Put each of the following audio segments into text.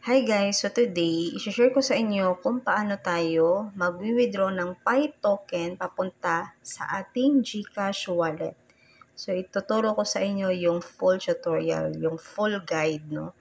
Hi guys! So today, i-share ko sa inyo kung paano tayo mag-withdraw ng Pi token papunta sa ating GCash wallet. So ituturo ko sa inyo yung full tutorial, yung full guide, no?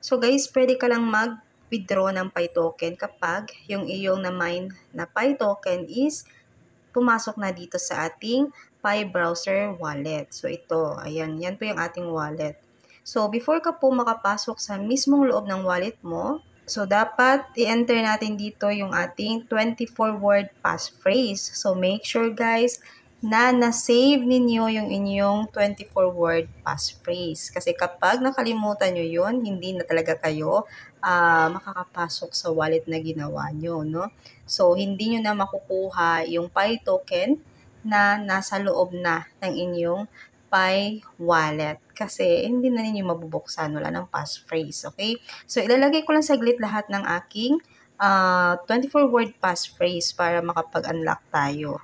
So guys, pwede ka lang mag-withdraw ng Pi token kapag yung iyong na-mine na Pi token is pumasok na dito sa ating Pi browser wallet. So ito, ayan, yan po yung ating wallet. So before ka po makapasok sa mismong loob ng wallet mo, so dapat i-enter natin dito yung ating 24-word passphrase. So make sure guys na na-save ninyo yung inyong 24-word passphrase. Kasi kapag nakalimutan nyo yun, hindi na talaga kayo makakapasok sa wallet na ginawa nyo, no? So, hindi nyo na makukuha yung Pi token na nasa loob na ng inyong Pi wallet. Kasi, hindi na ninyo mabubuksan. Wala ng passphrase, okay? So, ilalagay ko lang saglit lahat ng aking 24-word passphrase para makapag-unlock tayo.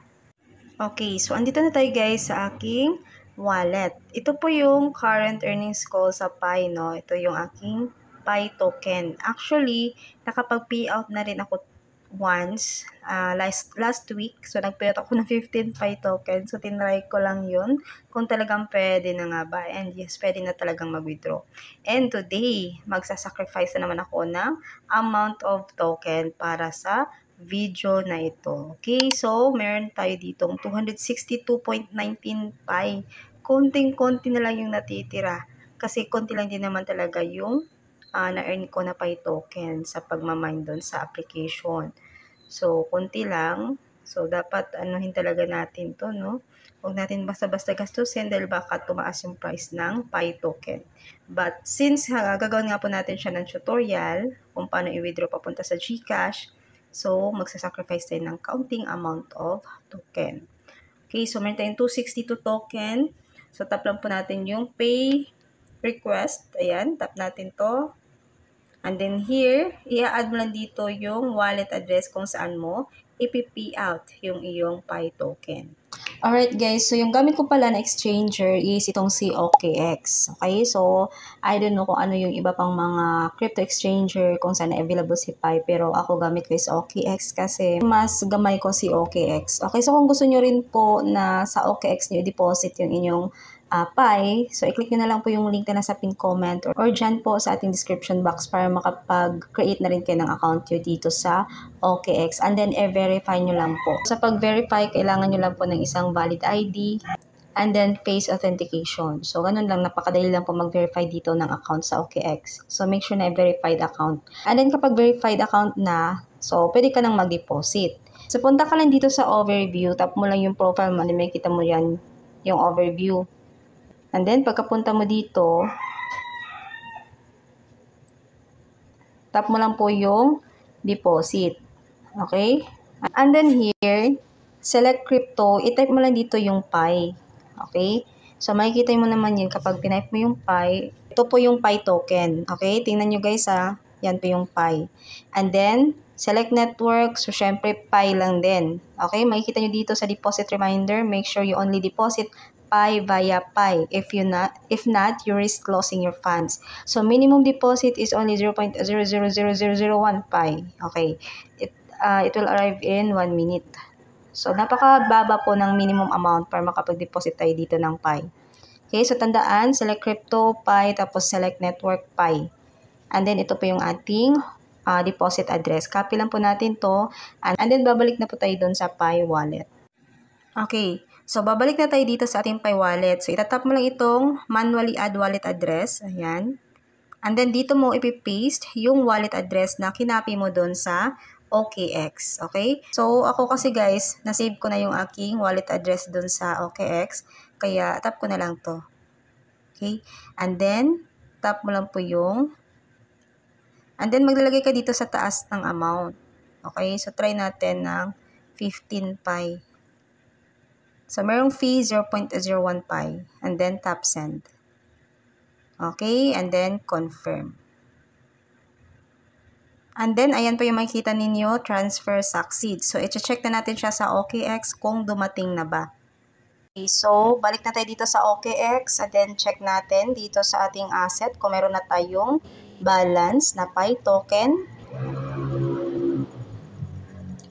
Okay, so andito na tayo guys sa aking wallet. Ito po yung current earnings ko sa Pi, no? Ito yung aking Pi token. Actually, nakapag-payout na rin ako once last week. So, nag-payout ako ng 15 Pi token. So, tinry ko lang yun kung talagang pwede na nga ba. And yes, pwede na talagang mag-withdraw. And today, magsasacrifice na naman ako ng amount of token para sa video na ito. Okay, so meron tayo ditong 262.19 Pi. Konting-konti na lang yung natitira. Kasi konti lang din naman talaga yung na-earn ko na Pi token sa pagmamine doon sa application. So, konti lang. So, dapat anuhin talaga natin to, no? Huwag natin basta-basta gastusin dahil baka tumaas yung price ng Pi token. But since gagawin nga po natin siya ng tutorial kung paano i-withdraw papunta sa GCash, so, magsasacrifice tayo ng counting amount of token. Okay, so meron tayong 262 token. So, tap lang po natin yung pay request. Ayan, tap natin to. And then here, i-add mo lang dito yung wallet address kung saan mo i-pay out yung iyong Pi token. Alright guys, so yung gamit ko pala na exchanger is itong si OKX. Okay, so I don't know kung ano yung iba pang mga crypto exchanger kung saan available si Pi, pero ako gamit ko is OKX kasi mas gamay ko si OKX. Okay, so kung gusto nyo rin po na sa OKX nyo i-deposit yung inyong Pi, so i-click nyo na lang po yung link na nasa pin comment or dyan po sa ating description box para makapag-create na rin kayo ng account nyo dito sa OKX, and then i-verify nyo lang po. Sa pag-verify, kailangan nyo lang po ng isang valid ID and then face authentication. So, ganun lang, napakadali lang po mag-verify dito ng account sa OKX. So, make sure na verified account. And then, kapag verified account na, so, pwede ka nang mag-deposit. So, punta ka lang dito sa overview, tap mo lang yung profile mo, may kita mo yan, yung overview. And then, pagkapunta mo dito, tap mo lang po yung deposit. Okay? And then here, select crypto, i-type mo lang dito yung Pi. Okay? So, makikita mo naman yun kapag pinype mo yung Pi. Ito po yung Pi token. Okay? Tingnan nyo guys ha. Yan po yung Pi. And then, select network. So, syempre, Pi lang din. Okay? Makikita nyo dito sa deposit reminder, make sure you only deposit Pi via Pi. If not, you risk losing your funds. So, minimum deposit is only 0.000001 Pi. Okay. It will arrive in 1 minute. So, napakababa po ng minimum amount para makapag-deposit tayo dito ng Pi. Okay, so tandaan, select crypto, Pi, tapos select network, Pi. And then, ito po yung ating deposit address. Copy lang po natin to. And then, babalik na po tayo dun sa Pi wallet. Okay, so babalik na tayo dito sa ating Pi wallet. So, itatap mo lang itong manually add wallet address. Ayan. And then, dito mo ipipaste yung wallet address na kinapi mo dun sa OKX. Okay? So, ako kasi guys, nasave ko na yung aking wallet address dun sa OKX. Kaya, tap ko na lang to. Okay? And then, tap mo lang po yung and then, maglalagay ka dito sa taas ng amount. Okay? So, try natin ng 15 Pi. So, merong fee 0.01 Pi. And then, tap send. Okay, and then confirm. And then, ayan po yung makikita ninyo, transfer succeed. So, i-check na natin siya sa OKX kung dumating na ba. Okay, so, balik na tayo dito sa OKX and then check natin dito sa ating asset kung meron na tayong balance na Pi token.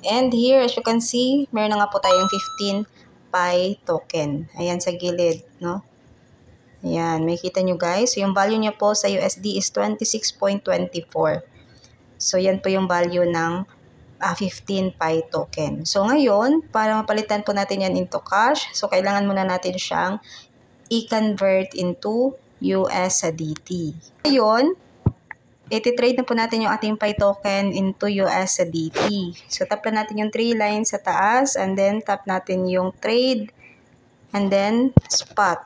And here, as you can see, meron na nga po tayong 15 Pi token. Ayan sa gilid, no? Ayan, makikita nyo guys. So, yung value niya po sa USD is 26.24. So, yan po yung value ng 15 Pi token. So, ngayon, para mapalitan po natin yan into cash, so, kailangan muna natin siyang i-convert into USDT. Ngayon, iti-trade na po natin yung ating Pi token into USDT. So, tap na natin yung 3 lines sa taas, and then tap natin yung trade, and then spot.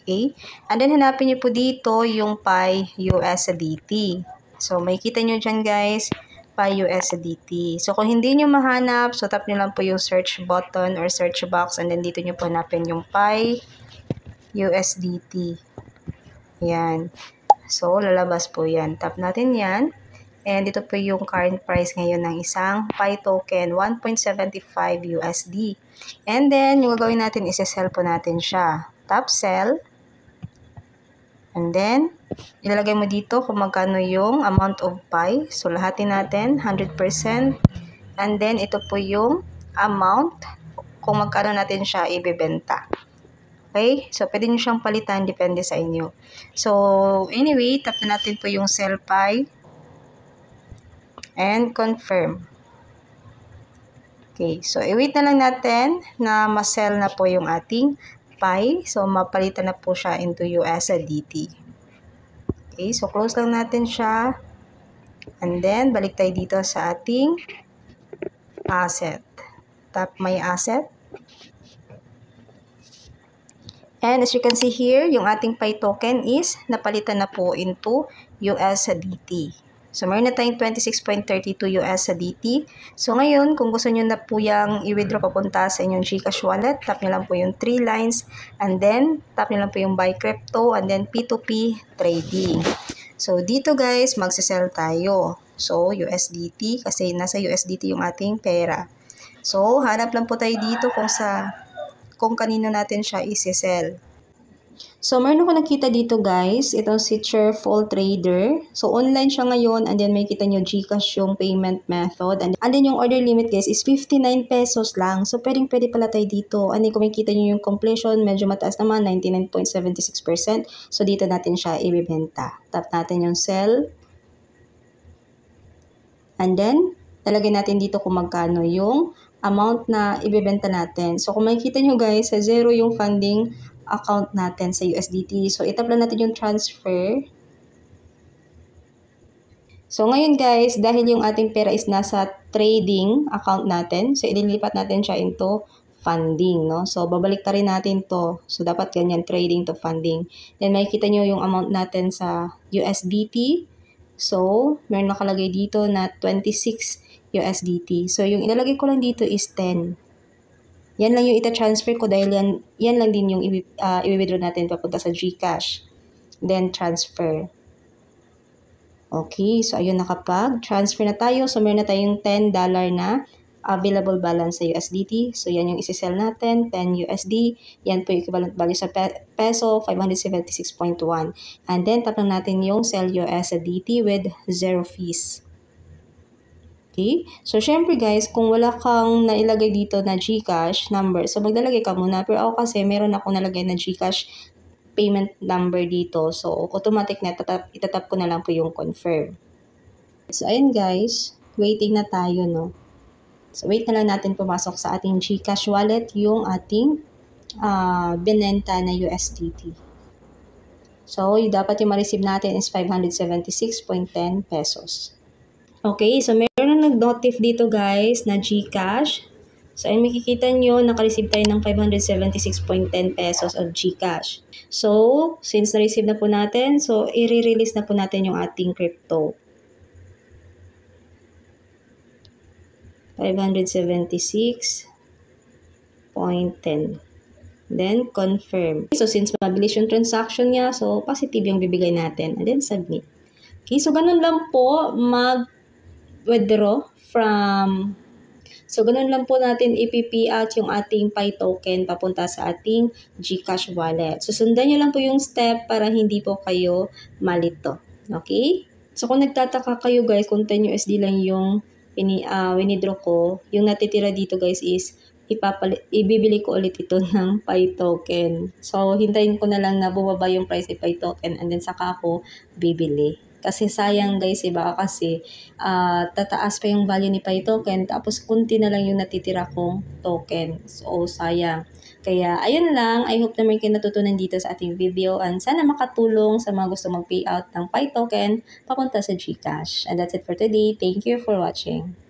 Okay? And then, hanapin nyo po dito yung Pi USDT. So, makikita nyo dyan guys, Pi USDT. So, kung hindi nyo mahanap, so tap nyo lang po yung search button or search box and then dito nyo po hanapin yung Pi USDT. Yan. So, lalabas po yan. Tap natin yan. And ito po yung current price ngayon ng isang Pi token, 1.75 USD. And then, yung gagawin natin is sell po natin siya. Tap sell. And then, ilalagay mo dito kung magkano yung amount of Pi. So, lahatin natin, 100%. And then, ito po yung amount kung magkano natin siya ibebenta. Okay? So, pwede nyo siyang palitan, depende sa inyo. So, anyway, tap na natin po yung sell Pi. And confirm. Okay. So, i-wait na lang natin na ma-sell na po yung ating Pi. So, mapalitan na po siya into USDT. Okay, so close lang natin siya. And then, balik tayo dito sa ating asset. Tap my asset. And as you can see here, yung ating Pi token is napalitan na po into USDT. So, meron na tayong 26.32 USDT. So, ngayon, kung gusto nyo na po yung i-withdraw papunta sa inyong GCash wallet, tap nyo lang po yung 3 lines, and then, tap nyo lang po yung buy crypto, and then P2P trading. So, dito guys, magsisell tayo. So, USDT, kasi nasa USDT yung ating pera. So, hanap lang po tayo dito kung kanino natin siya isi-sell. So, meron ako nakita dito guys, itong si Cheerful Trader. So, online siya ngayon and then may kita nyo GCash yung payment method. And then yung order limit guys is 59 pesos lang. So, pwede pala tayo dito. And then kung makikita nyo yung completion, medyo mataas naman, 99.76%. So, dito natin siya ibibenta. Tap natin yung sell. And then, talagay natin dito kung magkano yung amount na ibibenta natin. So, kung makikita nyo guys, sa zero yung funding account natin sa USDT. So, itap lang natin yung transfer. So, ngayon guys, dahil yung ating pera is nasa trading account natin, so, ililipat natin siya into funding, no? So, babalik rin natin to. So, dapat ganyan, trading to funding. Then, makikita nyo yung amount natin sa USDT. So, meron nakalagay dito na 26 USDT. So, yung ilalagay ko lang dito is 10. Yan lang yung ita-transfer ko dahil yan lang din yung i-withdraw natin papunta sa GCash. Then, transfer. Okay, so ayun nakapag-transfer na tayo. So, meron na tayong $10 na available balance sa USDT. So, yan yung isi-sell natin, 10 USD. Yan po yung equivalent value sa peso, 576.1. And then, tap lang natin yung sell USDT with 0 fees. Okay? So, syempre guys, kung wala kang nailagay dito na GCash number, so maglalagay ka muna. Pero ako kasi, meron ako nalagay na GCash payment number dito. So, automatic na itatap ko na lang po yung confirm. So, ayun guys, waiting na tayo, no? So, wait na lang natin pumasok sa ating GCash wallet yung ating binenta na USDT. So, dapat yung ma-receive natin is 576.10 pesos. Okay, so meron na nag-notif dito guys na GCash. So, ayun makikita nyo, naka-receive tayo ng 576.10 pesos of GCash. So, since na-receive na po natin, so, i-release na po natin yung ating crypto. 576.10. Then, confirm. So, since mabilis yung transaction niya, so, positive yung bibigay natin. And then, submit. Okay, so, ganun lang po mag-withdraw from... So, ganun lang po natin ipipi-out yung ating Pi token papunta sa ating GCash wallet. So, sundan nyo lang po yung step para hindi po kayo malito. Okay? So, kung nagtataka kayo guys, kung 10 USD lang yung winidraw ko, yung natitira dito guys is ibibili ko ulit ito ng Pi token. So, hintayin ko na lang na bumaba yung price ng Pi token and then saka ako bibili. Kasi sayang guys, baka kasi tataas pa yung value ni Pi token tapos kunti na lang yung natitira kong token. So, sayang. Kaya, ayun lang. I hope na may natutunan dito sa ating video and sana makatulong sa mga gusto mag-payout ng Pi token papunta sa GCash. And that's it for today. Thank you for watching.